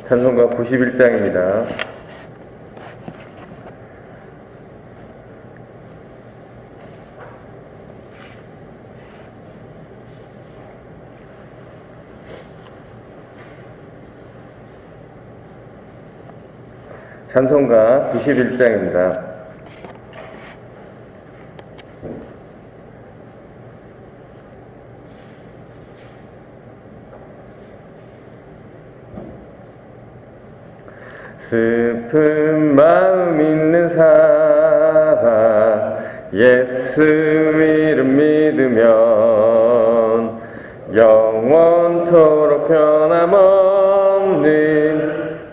찬송가 91장입니다. 찬송가 91장입니다. 슬픈 마음 있는 사람 예수 이름 믿으면 영원토록 변함없는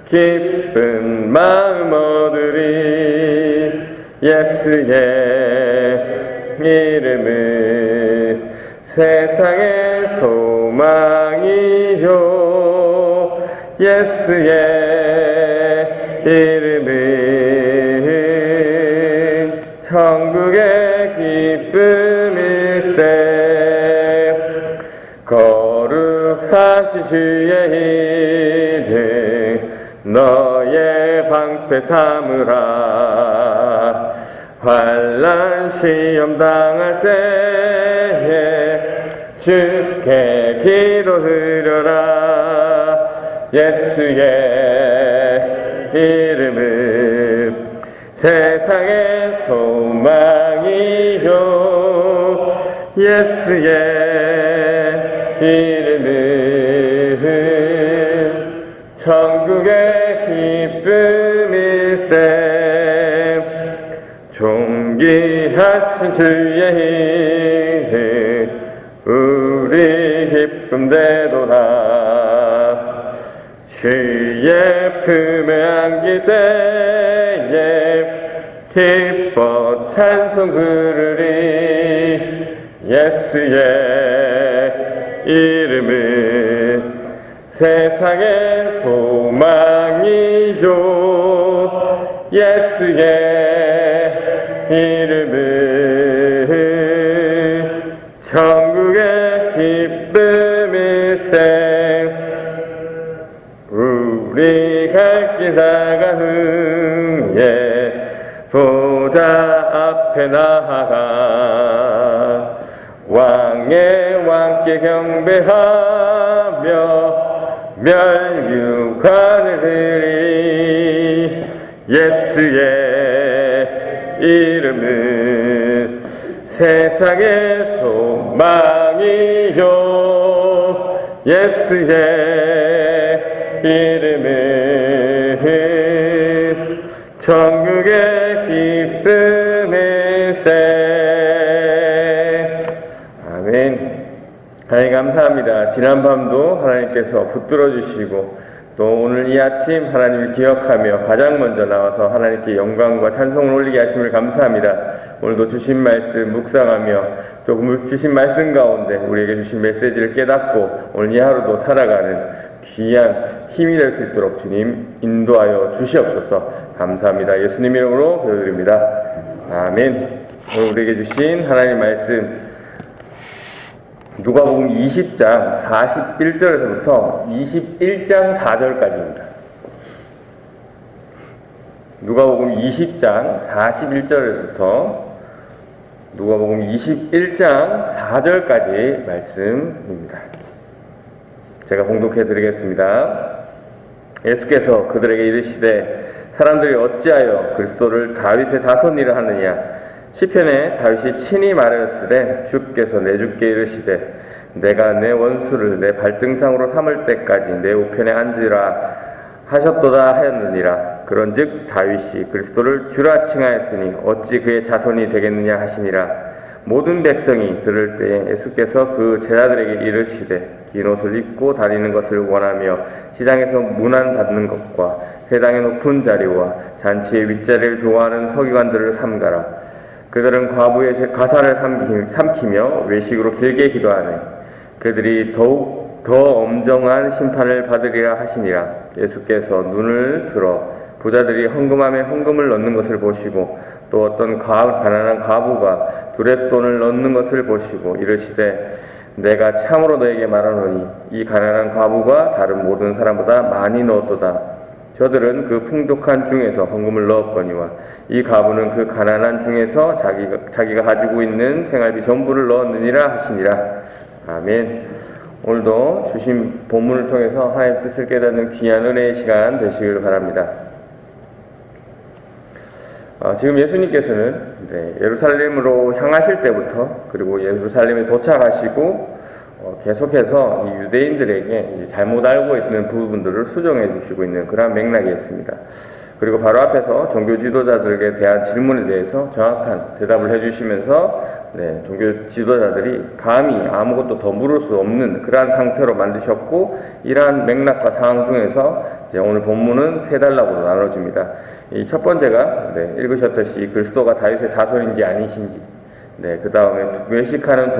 기쁜 마음 얻으리. 예수의 이름은 세상의 소망이요 예수의 이름은 천국의 기쁨일세. 거룩하시 주의 이름 너의 방패 삼으라. 환난 시험 당할 때에 주께 기도 드려라. 예수의 이름은 세상의 소망이요 예수의 이름은 천국의 기쁨일세. 존귀하신 주의 이름 우리 기쁨 되도다. 주의 품에 안길 때에 기뻐 찬송 부르리. 예수의 이름은 세상의 소망이요 예수의 이름은 천국의 기쁨일세. 우리 갈 길 다가 후에 보좌 앞에 나아가 왕의 왕께 경배하며 멸류관을 드리리. 예수의 이름은 세상의 소망이요 예수의 이름은 천국의 기쁨일세. 아멘. 하나님 감사합니다. 지난밤도 하나님께서 붙들어 주시고 또 오늘 이 아침 하나님을 기억하며 가장 먼저 나와서 하나님께 영광과 찬송을 올리게 하심을 감사합니다. 오늘도 주신 말씀 묵상하며 또 주신 말씀 가운데 우리에게 주신 메시지를 깨닫고 오늘 이 하루도 살아가는 귀한 힘이 될 수 있도록 주님 인도하여 주시옵소서. 감사합니다. 예수님 이름으로 기도드립니다. 아멘. 오늘 우리에게 주신 하나님 말씀 누가복음 20장 41절에서부터 21장 4절까지입니다. 누가복음 20장 41절에서부터 누가복음 21장 4절까지 말씀입니다. 제가 봉독해 드리겠습니다. 예수께서 그들에게 이르시되 사람들이 어찌하여 그리스도를 다윗의 자손이라 하느냐. 시편에 다윗이 친히 말하였으되 주께서 내 주께 이르시되 내가 내 원수를 내 발등상으로 삼을 때까지 내 우편에 앉으라 하셨도다 하였느니라. 그런즉 다윗이 그리스도를 주라 칭하였으니 어찌 그의 자손이 되겠느냐 하시니라. 모든 백성이 들을 때에 예수께서 그 제자들에게 이르시되 긴 옷을 입고 다니는 것을 원하며 시장에서 문안 받는 것과 회당의 높은 자리와 잔치의 윗자리를 좋아하는 서기관들을 삼가라. 그들은 과부의 가사를 삼키며 외식으로 길게 기도하네. 그들이 더욱 더 엄정한 심판을 받으리라 하시니라. 예수께서 눈을 들어 부자들이 헌금함에 헌금을 넣는 것을 보시고 또 어떤 가난한 과부가 두랫돈을 넣는 것을 보시고 이르시되 내가 참으로 너에게 말하노니 이 가난한 과부가 다른 모든 사람보다 많이 넣었도다. 저들은 그 풍족한 중에서 헌금을 넣었거니와 이 과부는 그 가난한 중에서 자기가 가지고 있는 생활비 전부를 넣었느니라 하시니라. 아멘. 오늘도 주신 본문을 통해서 하나님의 뜻을 깨닫는 귀한 은혜의 시간 되시길 바랍니다. 지금 예수님께서는 예루살렘으로 향하실 때부터 그리고 예루살렘에 도착하시고 계속해서 이 유대인들에게 잘못 알고 있는 부분들을 수정해 주시고 있는 그런 맥락이 있습니다. 그리고 바로 앞에서 종교 지도자들에 대한 질문에 대해서 정확한 대답을 해주시면서 종교 지도자들이 감히 아무것도 더 물을 수 없는 그러한 상태로 만드셨고, 이러한 맥락과 상황 중에서 이제 오늘 본문은 세 단락으로 나눠집니다. 이 첫 번째가 읽으셨듯이 그리스도가 다윗의 자손인지 아니신지, 그 다음에 외식하는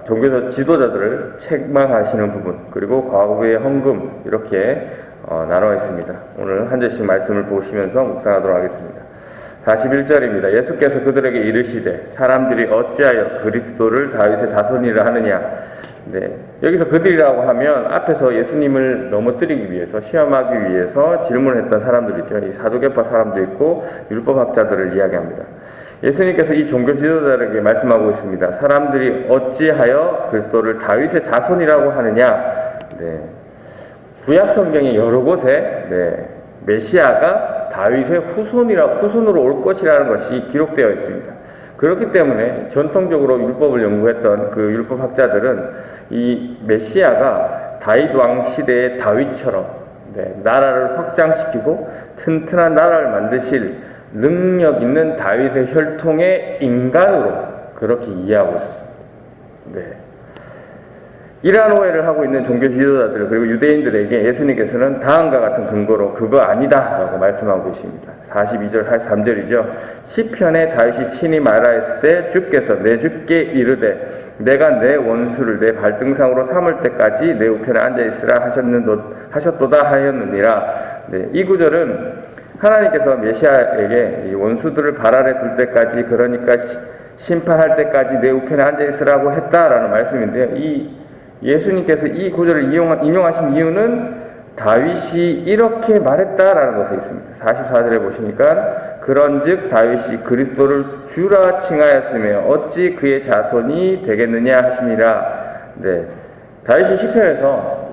종교 지도자들을 책망하시는 부분, 그리고 과거의 헌금, 이렇게 나눠 있습니다. 오늘 한 절씩 말씀을 보시면서 묵상하도록 하겠습니다. 41절입니다. 예수께서 그들에게 이르시되 사람들이 어찌하여 그리스도를 다윗의 자손이라 하느냐. 여기서 그들이라고 하면 앞에서 예수님을 넘어뜨리기 위해서, 시험하기 위해서 질문했던 사람들 있죠. 이 사두개파 사람도 있고 율법학자들을 이야기합니다. 예수님께서 이 종교 지도자들에게 말씀하고 있습니다. 사람들이 어찌하여 그리스도를 다윗의 자손이라고 하느냐. 구약 성경의 여러 곳에 메시아가 다윗의 후손으로 올 것이라는 것이 기록되어 있습니다. 그렇기 때문에 전통적으로 율법을 연구했던 그 율법학자들은 이 메시아가 다윗 왕 시대의 다윗처럼 나라를 확장시키고 튼튼한 나라를 만드실 능력 있는 다윗의 혈통의 인간으로 그렇게 이해하고 있었습니다. 이러한 오해를 하고 있는 종교 지도자들 그리고 유대인들에게 예수님께서는 다음과 같은 근거로 그거 아니다 라고 말씀하고 계십니다. 42절 43절이죠. 시편에 다윗이 친히 말하였을 때 주께서 내 주께 이르되 내가 내 원수를 내 발등상으로 삼을 때까지 내 우편에 앉아있으라 하셨도다 하였느니라. 이 구절은 하나님께서 메시아에게 이 원수들을 발 아래 둘 때까지, 그러니까 심판할 때까지 내 우편에 앉아있으라고 했다라는 말씀인데요. 예수님께서 이 구절을 인용하신 이유는 다윗이 이렇게 말했다라는 것에 있습니다. 44절에 보시니까 그런즉 다윗이 그리스도를 주라 칭하였으며 어찌 그의 자손이 되겠느냐 하시니라. 다윗이 시편에서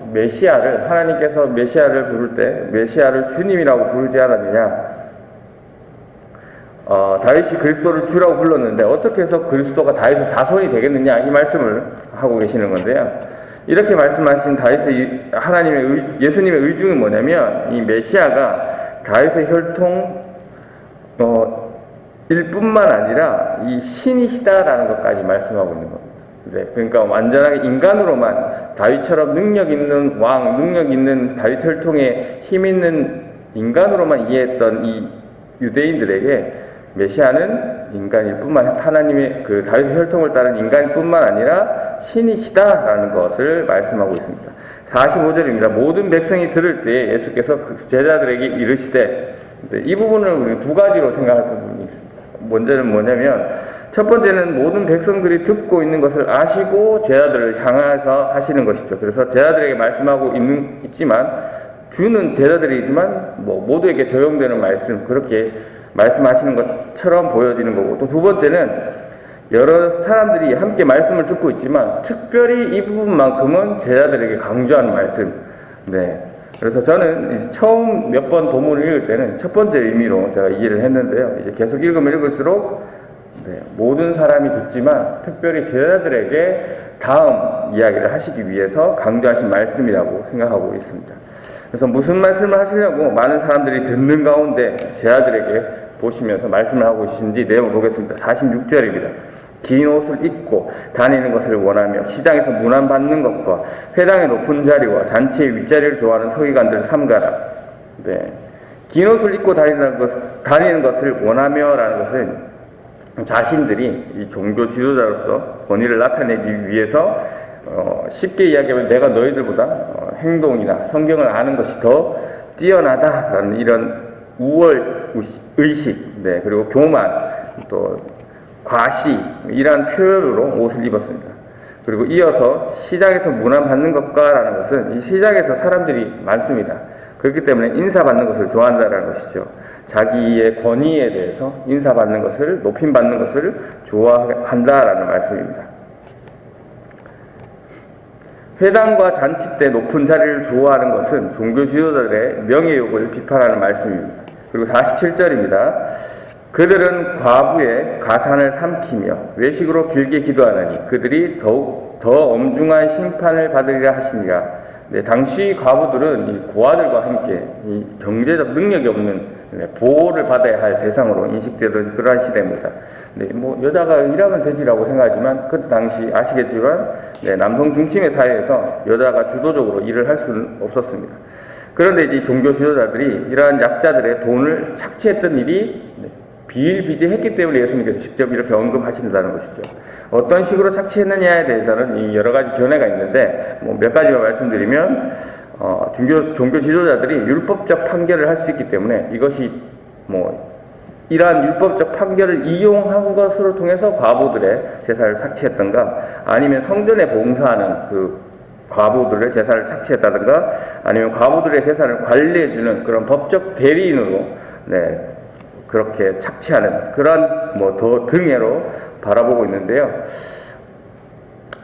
하나님께서 메시아를 부를 때 메시아를 주님이라고 부르지 않았느냐. 다윗이 그리스도를 주라고 불렀는데 어떻게 해서 그리스도가 다윗의 자손이 되겠느냐, 이 말씀을 하고 계시는 건데요. 이렇게 말씀하신 예수님의 의중은 뭐냐면, 이 메시아가 다윗의 혈통 일 뿐만 아니라 이 신이시다라는 것까지 말씀하고 있는 겁니다. 그러니까 완전하게 인간으로만 다윗처럼 능력 있는 왕, 능력 있는 다윗 혈통에 힘 있는 인간으로만 이해했던 이 유대인들에게 메시아는 인간일 뿐만 아니라 하나님의 그 다윗의 혈통을 따른 인간일 뿐만 아니라 신이시다라는 것을 말씀하고 있습니다. 45절입니다. 모든 백성이 들을 때 예수께서 그 제자들에게 이르시되, 이 부분을 우리 두 가지로 생각할 부분이 있습니다. 먼저는 뭐냐면, 첫 번째는 모든 백성들이 듣고 있는 것을 아시고 제자들을 향해서 하시는 것이죠. 그래서 제자들에게 말씀하고 있지만, 주는 제자들이지만 모두에게 적용되는 말씀, 그렇게 말씀하시는 것처럼 보여지는 거고, 또 두 번째는 여러 사람들이 함께 말씀을 듣고 있지만 특별히 이 부분만큼은 제자들에게 강조하는 말씀. 그래서 저는 처음 몇 번 본문을 읽을 때는 첫 번째 의미로 제가 이해를 했는데요. 이제 계속 읽으면 읽을수록 모든 사람이 듣지만 특별히 제자들에게 다음 이야기를 하시기 위해서 강조하신 말씀이라고 생각하고 있습니다. 그래서 무슨 말씀을 하시려고 많은 사람들이 듣는 가운데 제자들에게 보시면서 말씀을 하고 계신지 내용을 보겠습니다. 46절입니다. 긴 옷을 입고 다니는 것을 원하며 시장에서 문안받는 것과 회당의 높은 자리와 잔치의 윗자리를 좋아하는 서기관들을 삼가라. 긴 옷을 입고 다니는 것을 원하며라는 것은 자신들이 이 종교 지도자로서 권위를 나타내기 위해서 쉽게 이야기하면 내가 너희들보다 행동이나 성경을 아는 것이 더 뛰어나다라는 이런 우월의식, 그리고 교만, 또 과시, 이러한 표현으로 옷을 입었습니다. 그리고 이어서 시장에서 문안받는 것과라는 것은 이 시장에서 사람들이 많습니다. 그렇기 때문에 인사받는 것을 좋아한다는 것이죠. 자기의 권위에 대해서 인사받는 것을, 높임받는 것을 좋아한다라는 말씀입니다. 회당과 잔치 때 높은 자리를 좋아하는 것은 종교 지도자들의 명예욕을 비판하는 말씀입니다. 그리고 47절입니다. 그들은 과부의 가산을 삼키며 외식으로 길게 기도하나니 그들이 더욱 더 엄중한 심판을 받으리라 하시니라. 네, 당시 과부들은 이 고아들과 함께 이 경제적 능력이 없는 보호를 받아야 할 대상으로 인식되던 그러한 시대입니다. 네, 뭐 여자가 일하면 되지라고 생각하지만 그 당시 아시겠지만 남성 중심의 사회에서 여자가 주도적으로 일을 할 수는 없었습니다. 그런데 이제 종교 지도자들이 이러한 약자들의 돈을 착취했던 일이 비일비재했기 때문에 예수님께서 직접 이렇게 언급하신다는 것이죠. 어떤 식으로 착취했느냐에 대해서는 이 여러 가지 견해가 있는데 뭐 몇 가지만 말씀드리면 종교 지도자들이 율법적 판결을 할 수 있기 때문에 이것이 뭐 이러한 율법적 판결을 이용한 것으로 통해서 과부들의 제사를 착취했던가 아니면 성전에 봉사하는 그 과부들의 제사를 착취했다든가 아니면 과부들의 제사를 관리해주는 그런 법적 대리인으로 그렇게 착취하는 그런 뭐 더 등해로 바라보고 있는데요.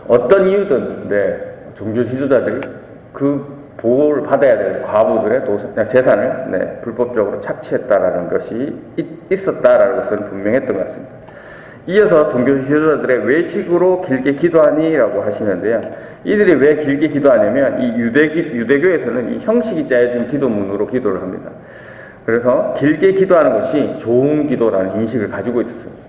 어떤 이유든 종교 지도자들이 그 보호를 받아야 될 과부들의 재산을 불법적으로 착취했다라는 것이 있었다라는 것은 분명했던 것 같습니다. 이어서 종교 지도자들의 외식으로 길게 기도하니라고 하시는데요. 이들이 왜 길게 기도하냐면 이 유대교에서는 이 형식이 짜여진 기도문으로 기도를 합니다. 그래서 길게 기도하는 것이 좋은 기도라는 인식을 가지고 있었습니다.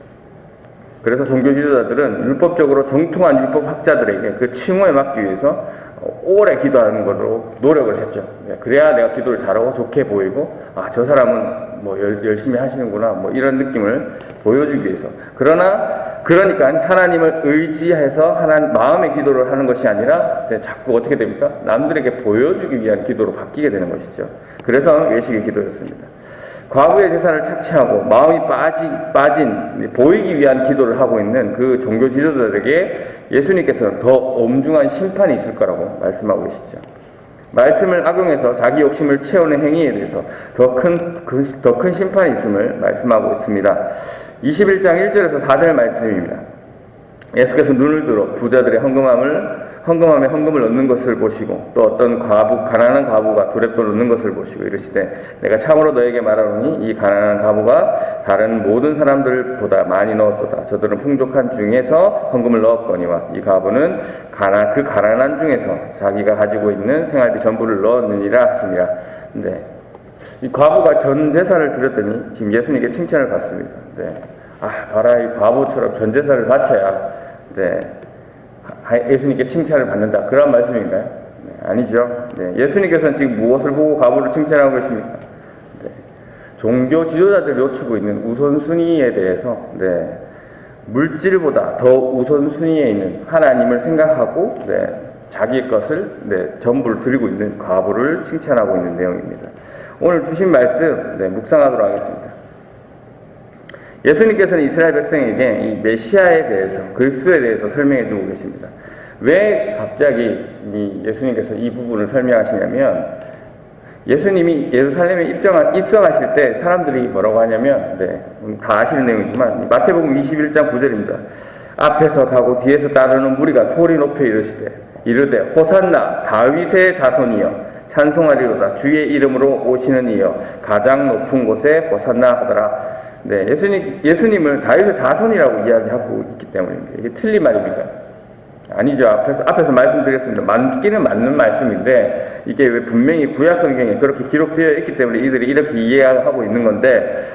그래서 종교 지도자들은 율법적으로 정통한 율법학자들에게 그 칭호에 맞기 위해서 오래 기도하는 걸로 노력을 했죠. 그래야 내가 기도를 잘하고 좋게 보이고 저 사람은 뭐 열심히 하시는구나 뭐 이런 느낌을 보여주기 위해서. 그러니까 하나님을 의지해서 마음의 기도를 하는 것이 아니라 자꾸 어떻게 됩니까? 남들에게 보여주기 위한 기도로 바뀌게 되는 것이죠. 그래서 외식의 기도였습니다. 과부의 재산을 착취하고 마음이 빠진 보이기 위한 기도를 하고 있는 그 종교 지도자들에게 예수님께서는 더 엄중한 심판이 있을 거라고 말씀하고 계시죠. 말씀을 악용해서 자기 욕심을 채우는 행위에 대해서 더 큰 심판이 있음을 말씀하고 있습니다. 21장 1절에서 4절 말씀입니다. 예수께서 눈을 들어 부자들의 헌금함에 헌금을 얻는 것을 보시고 또 어떤 가난한 과부가 두렵도록 얻는 것을 보시고 이르시되 내가 참으로 너에게 말하노니 이 가난한 과부가 다른 모든 사람들보다 많이 넣었도다. 저들은 풍족한 중에서 헌금을 넣었거니와 이 과부는 그 가난한 중에서 자기가 가지고 있는 생활비 전부를 넣었느니라 하시니라. 이 과부가 전 재산을 드렸더니 지금 예수님께 칭찬을 받습니다. 봐라, 이 과부처럼 전 재산을 바쳐야 예수님께 칭찬을 받는다. 그런 말씀인가요? 아니죠. 예수님께서는 지금 무엇을 보고 과부를 칭찬하고 계십니까? 종교 지도자들이 놓치고 있는 우선순위에 대해서 물질보다 더 우선순위에 있는 하나님을 생각하고 자기의 것을 전부를 드리고 있는 과부를 칭찬하고 있는 내용입니다. 오늘 주신 말씀 묵상하도록 하겠습니다. 예수님께서는 이스라엘 백성에게 이 메시아에 대해서 그리스도에 대해서 설명해 주고 계십니다. 왜 갑자기 예수님께서 이 부분을 설명하시냐면 예수님이 예루살렘에 입성하실 때 사람들이 뭐라고 하냐면 다 아시는 내용이지만 마태복음 21장 9절입니다. 앞에서 가고 뒤에서 따르는 무리가 소리 높여 이르되 호산나 다윗의 자손이여 찬송하리로다 주의 이름으로 오시는 이여 가장 높은 곳에 호산나 하더라. 예수님을 다윗의 자손이라고 이야기하고 있기 때문입니다. 이게 틀린 말입니까? 아니죠. 앞에서 말씀드렸습니다. 맞기는 맞는 말씀인데 이게 왜 분명히 구약 성경에 그렇게 기록되어 있기 때문에 이들이 이렇게 이해하고 있는 건데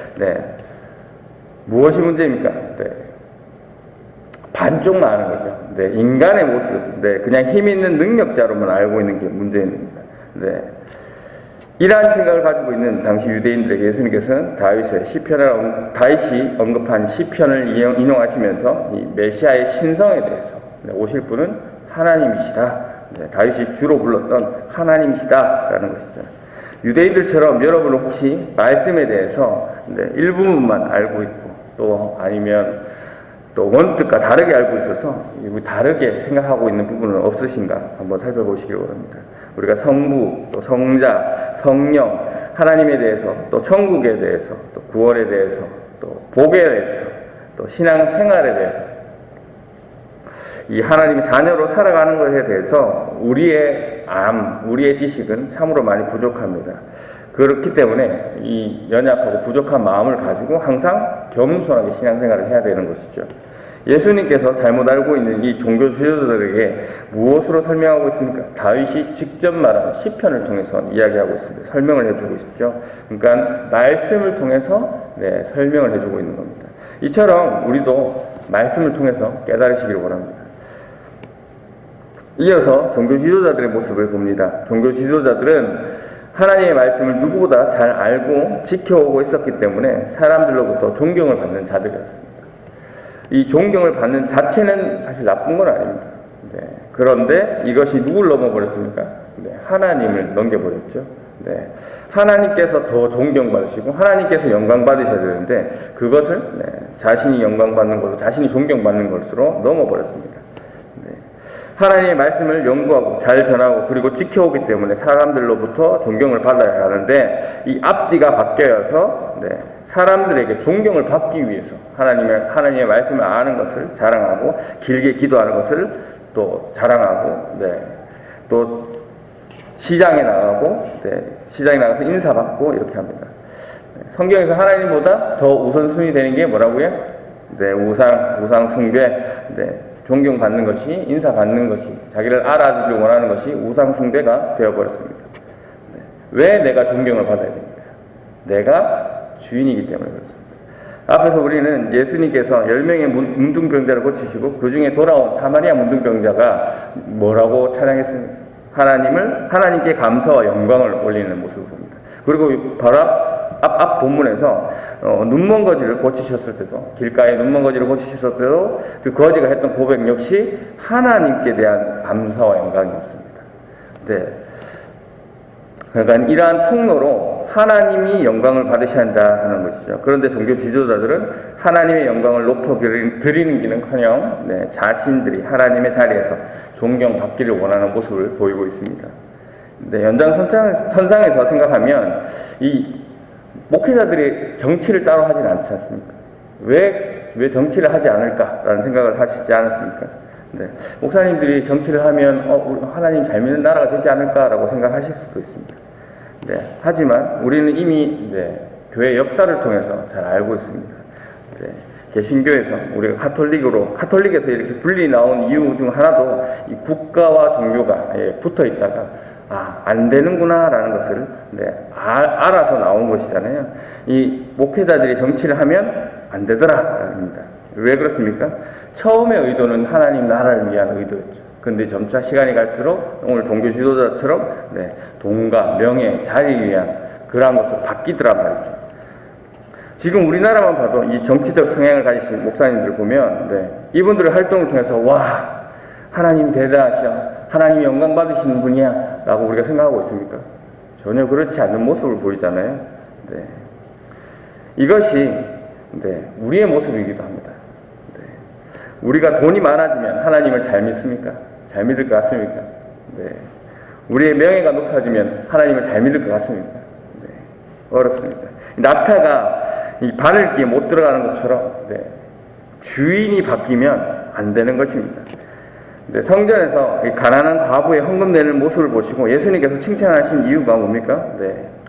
무엇이 문제입니까? 반쪽만 아는 거죠. 인간의 모습, 그냥 힘 있는 능력자로만 알고 있는 게 문제입니다. 이러한 생각을 가지고 있는 당시 유대인들에게 예수님께서는 다윗이 언급한 시편을 인용하시면서 이 메시아의 신성에 대해서 오실 분은 하나님이시다. 다윗이 주로 불렀던 하나님이시다라는 것이죠. 유대인들처럼 여러분은 혹시 말씀에 대해서 일부분만 알고 있고 또 아니면 또 원뜻과 다르게 알고 있어서 다르게 생각하고 있는 부분은 없으신가 한번 살펴보시길 바랍니다. 우리가 성부, 또 성자, 성령, 하나님에 대해서, 또 천국에 대해서, 또 구원에 대해서, 또 복에 대해서, 또 신앙생활에 대해서, 이 하나님의 자녀로 살아가는 것에 대해서 우리의 지식은 참으로 많이 부족합니다. 그렇기 때문에 이 연약하고 부족한 마음을 가지고 항상 겸손하게 신앙생활을 해야 되는 것이죠. 예수님께서 잘못 알고 있는 이 종교 지도자들에게 무엇으로 설명하고 있습니까? 다윗이 직접 말한 시편을 통해서 이야기하고 있습니다. 설명을 해주고 있죠. 그러니까 말씀을 통해서 설명을 해주고 있는 겁니다. 이처럼 우리도 말씀을 통해서 깨달으시길 바랍니다. 이어서 종교 지도자들의 모습을 봅니다. 종교 지도자들은 하나님의 말씀을 누구보다 잘 알고 지켜오고 있었기 때문에 사람들로부터 존경을 받는 자들이었습니다. 이 존경을 받는 자체는 사실 나쁜 건 아닙니다. 그런데 이것이 누굴 넘어버렸습니까? 하나님을 넘겨버렸죠. 하나님께서 더 존경받으시고 하나님께서 영광받으셔야 되는데 그것을 자신이 영광받는 것으로 자신이 존경받는 것으로 넘어버렸습니다. 하나님의 말씀을 연구하고 잘 전하고 그리고 지켜오기 때문에 사람들로부터 존경을 받아야 하는데 이 앞뒤가 바뀌어서 사람들에게 존경을 받기 위해서 하나님의 말씀을 아는 것을 자랑하고 길게 기도하는 것을 또 자랑하고 또 시장에 나가고 시장에 나가서 인사받고 이렇게 합니다. 성경에서 하나님보다 더 우선순위 되는 게 뭐라고요? 우상 숭배, 존경받는 것이, 인사받는 것이, 자기를 알아주길 원하는 것이 우상숭배가 되어버렸습니다. 왜 내가 존경을 받아야 됩니까? 내가 주인이기 때문에 그렇습니다. 앞에서 우리는 예수님께서 10명의 문둥병자를 고치시고 그 중에 돌아온 사마리아 문둥병자가 뭐라고 찬양했습니까? 하나님께 감사와 영광을 올리는 모습을 봅니다. 그리고 바로 앞 본문에서 눈먼 거지를 고치셨을 때도, 길가에 눈먼 거지를 고치셨을 때도 그 거지가 했던 고백 역시 하나님께 대한 감사와 영광이었습니다. 그러니까 이러한 통로로 하나님이 영광을 받으셔야 한다는 것이죠. 그런데 종교 지도자들은 하나님의 영광을 높여드리는 기는커녕 자신들이 하나님의 자리에서 존경받기를 원하는 모습을 보이고 있습니다. 연장선상에서 생각하면 이 목회자들이 정치를 따로 하진 않지 않습니까? 왜 정치를 하지 않을까라는 생각을 하시지 않았습니까? 목사님들이 정치를 하면 하나님 잘 믿는 나라가 되지 않을까라고 생각하실 수도 있습니다. 하지만 우리는 이미 교회 역사를 통해서 잘 알고 있습니다. 개신교에서 우리가 카톨릭에서 이렇게 분리 나온 이유 중 하나도 이 국가와 종교가 붙어 있다가 안 되는구나라는 것을 알아서 나온 것이잖아요. 이 목회자들이 정치를 하면 안 되더라입니다. 왜 그렇습니까? 처음의 의도는 하나님 나라를 위한 의도였죠. 그런데 점차 시간이 갈수록 오늘 종교 지도자처럼 돈과 명예, 자리를 위한 그러한 것으로 바뀌더라 말이죠. 지금 우리나라만 봐도 이 정치적 성향을 가지신 목사님들을 보면 이분들의 활동을 통해서 하나님이 대단하셔, 하나님이 영광 받으시는 분이야 라고 우리가 생각하고 있습니까? 전혀 그렇지 않는 모습을 보이잖아요. 이것이 우리의 모습이기도 합니다. 우리가 돈이 많아지면 하나님을 잘 믿습니까? 잘 믿을 것 같습니까? 우리의 명예가 높아지면 하나님을 잘 믿을 것 같습니까? 어렵습니다. 낙타가 이 바늘기에 못 들어가는 것처럼 주인이 바뀌면 안 되는 것입니다. 성전에서 가난한 과부의 헌금 내는 모습을 보시고 예수님께서 칭찬하신 이유가 뭡니까?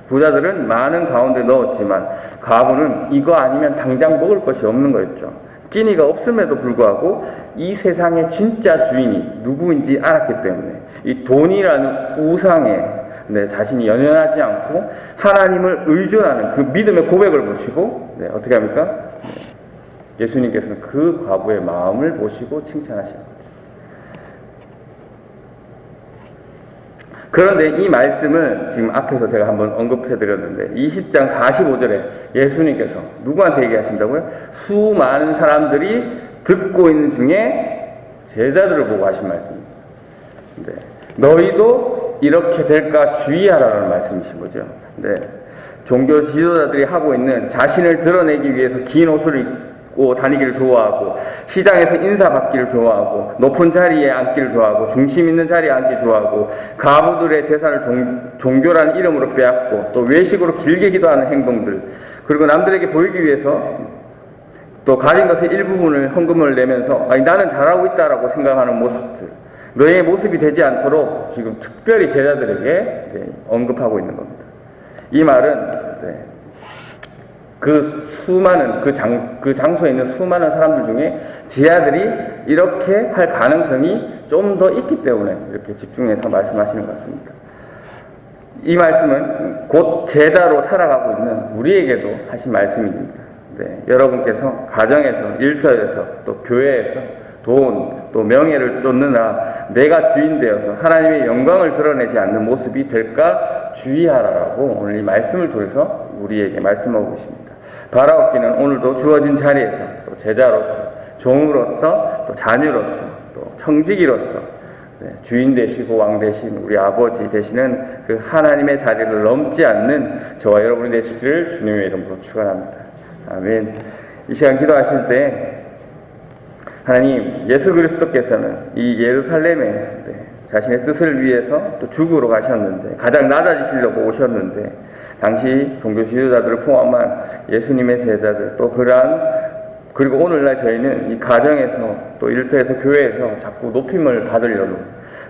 부자들은 많은 가운데 넣었지만 과부는 이거 아니면 당장 먹을 것이 없는 거였죠. 끼니가 없음에도 불구하고 이 세상의 진짜 주인이 누구인지 알았기 때문에 이 돈이라는 우상에 자신이 연연하지 않고 하나님을 의존하는 그 믿음의 고백을 보시고 어떻게 합니까? 예수님께서는 그 과부의 마음을 보시고 칭찬하시는 거죠. 그런데 이 말씀을 지금 앞에서 제가 한번 언급해드렸는데 20장 45절에 예수님께서 누구한테 얘기하신다고요? 수많은 사람들이 듣고 있는 중에 제자들을 보고 하신 말씀입니다. 너희도 이렇게 될까 주의하라는 말씀이신 거죠. 종교 지도자들이 하고 있는 자신을 드러내기 위해서 긴 옷을 다니기를 좋아하고, 시장에서 인사받기를 좋아하고, 높은 자리에 앉기를 좋아하고, 중심 있는 자리에 앉기 좋아하고, 가부들의 재산을 종교라는 이름으로 빼앗고, 또 외식으로 길게 기도하는 행동들, 그리고 남들에게 보이기 위해서 또 가진 것의 일부분을 헌금을 내면서 나는 잘하고 있다라고 생각하는 모습들, 너의 모습이 되지 않도록 지금 특별히 제자들에게 언급하고 있는 겁니다. 이 말은 그 수많은 그 장소에 있는 수많은 사람들 중에 제자들이 이렇게 할 가능성이 좀 더 있기 때문에 이렇게 집중해서 말씀하시는 것 같습니다. 이 말씀은 곧 제자로 살아가고 있는 우리에게도 하신 말씀입니다. 여러분께서 가정에서, 일터에서, 또 교회에서 돈, 또 명예를 쫓느라 내가 주인 되어서 하나님의 영광을 드러내지 않는 모습이 될까 주의하라라고 오늘 이 말씀을 통해서 우리에게 말씀하고 계십니다. 바라옵기는 오늘도 주어진 자리에서 또 제자로서, 종으로서, 또 자녀로서, 또 청지기로서 주인 되시고 왕 되신 우리 아버지 되시는 그 하나님의 자리를 넘지 않는 저와 여러분이 되시기를 주님의 이름으로 축원합니다. 아멘. 이 시간 기도하실 때 하나님, 예수 그리스도께서는 이 예루살렘에 자신의 뜻을 위해서 또 죽으러 가셨는데, 가장 낮아지시려고 오셨는데, 당시 종교 지도자들을 포함한 예수님의 제자들, 또 그리고 오늘날 저희는 이 가정에서 또 일터에서 교회에서 자꾸 높임을 받으려는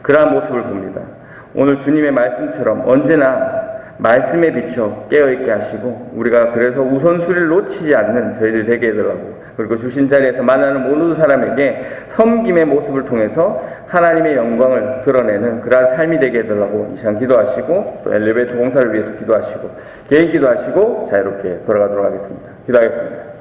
그러한 모습을 봅니다. 오늘 주님의 말씀처럼 언제나 말씀에 비춰 깨어있게 하시고, 우리가 그래서 우선순위를 놓치지 않는 저희들 되게 해달라고, 그리고 주신 자리에서 만나는 모든 사람에게 섬김의 모습을 통해서 하나님의 영광을 드러내는 그러한 삶이 되게 해달라고 이 시간 기도하시고, 또 엘리베이터 공사를 위해서 기도하시고, 개인 기도하시고 자유롭게 돌아가도록 하겠습니다. 기도하겠습니다.